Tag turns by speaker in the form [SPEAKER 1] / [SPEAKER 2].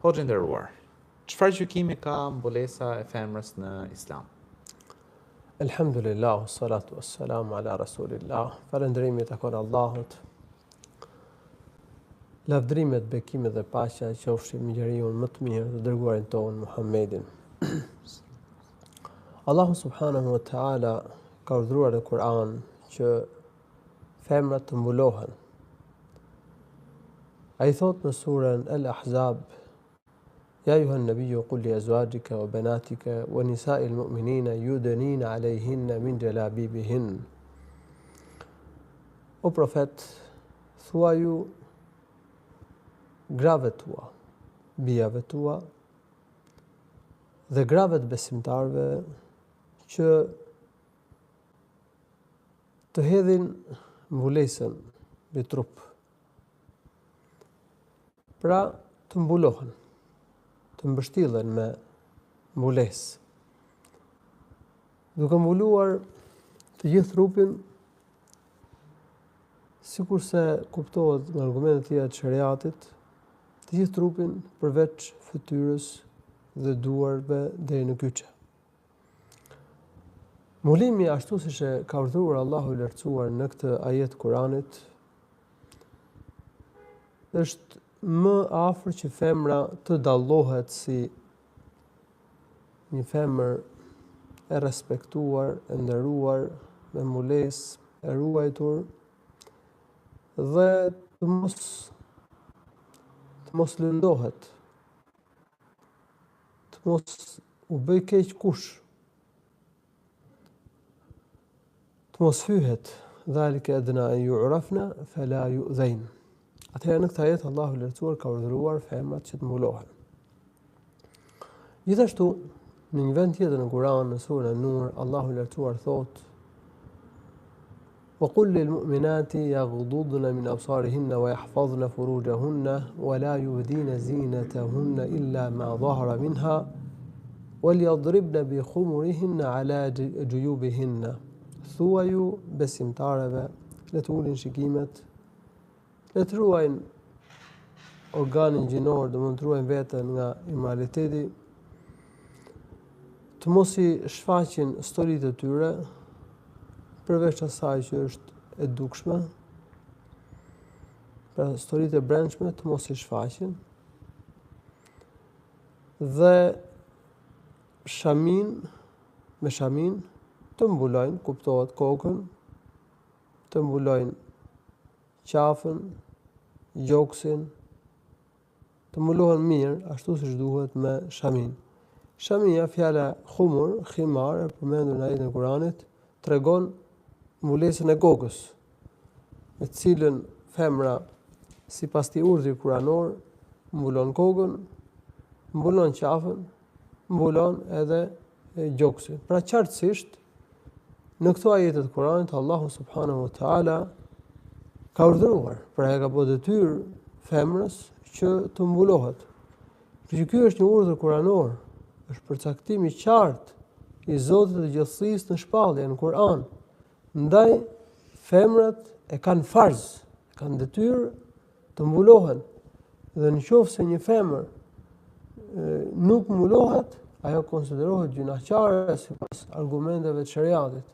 [SPEAKER 1] Hoxhë nderuar, çfarë gjykimi ka mbulesa e femrës në Islam?
[SPEAKER 2] Elhamdulillah, salatu wassalamu ala rasulillah. Falëndërimi takon Allahut. Lavdrimet, bekimet dhe paqja qofshin mbi njeriu më të mirë, të dërguarin ton Muhammedin. Allahu subhanahu wa taala ka urdhëruar në Kur'an që femrat të mbulohen. Ai thot në surën Al-Ahzab: يا أيها النبي قل لأزواجك وبناتك ونساء المؤمنين يدنين عليهن من جلابيبهن. O profet, thua ju grave tua, bijave tua dhe grave të besimtarve që të hedhin mbulesën mbi trup. Pra të mbulohen, të mbështillen me mbulesë, duke mbuluar të gjithë trupin, sikurse kuptohet me argumente të tjera të shariatit, të gjithë trupin përveç fytyrës dhe duarve deri në kyçe. Mbulimi ashtu siç e ka urdhëruar Allahu i Lartësuar në këtë ajet Kuranit është më afër që femra të dallohet si një femër e respektuar, e nderuar, me mbulesë, e ruajtur dhe të mos lëndohet, të mos u bëj keq kush, të mos fyhet, dhalika adna an yu'rafna fala yu'dhain. Atëherë në këtë ajet Allahu i Lartësuar ka urdhëruar femrat që të mbulohen. Gjithashtu, në një vend tjetër në Kur'an, në surën An-Nur, Allahu i Lartësuar thotë: وَقُلْ لِلْمُؤْمِنَاتِ يَغْضُضْنَ مِنْ أَبْصَارِهِنَّ وَيَحْفَظْنَ فُرُوجَهُنَّ وَلَا يُبْدِينَ زِينَتَهُنَّ إِلَّا مَا ظَهَرَ مِنْهَا وَلْيَضْرِبْنَ بِخُمُرِهِنَّ عَلَى جُيُوبِهِنَّ. Thua ju besimtareve, le të ulin shikimet, le të ruajnë organin gjinor, do të ruajnë veten nga immoraliteti, të mos i shfaqin storitë e tyre, përveç asaj që është e dukshme, pra storitë e brendshme të mos i shfaqin, dhe me shamin të mbulojnë, kuptohet kokën, të mbulojnë qafën, gjoksin, të mbulohen mirë, ashtu siç duhet me shamin. Shamia, fjala khumur, khimar, e përmendur në ajetin e Kuranit, tregon mbulesën e kokës, me të cilën femra, sipas këtij urdhri kuranor, mbulon kokën, mbulon qafën, mbulon edhe gjoksin. Pra qartësisht, në këto ajete të Kuranit, Allahu subhanahu wa taala ka urdhëruar, pra e ka bërë detyrë femrës që të mbulohet. Që ky është një urdhër kuranor, është përcaktim i qartë i Zotit të gjithësisë në shpallje në Kur'an. Ndaj femrat e kanë farz, kanë detyrë të mbulohen. Dhe nëse një femër nuk mbulohet, ajo konsiderohet gjunaqare sipas argumenteve të shariatit.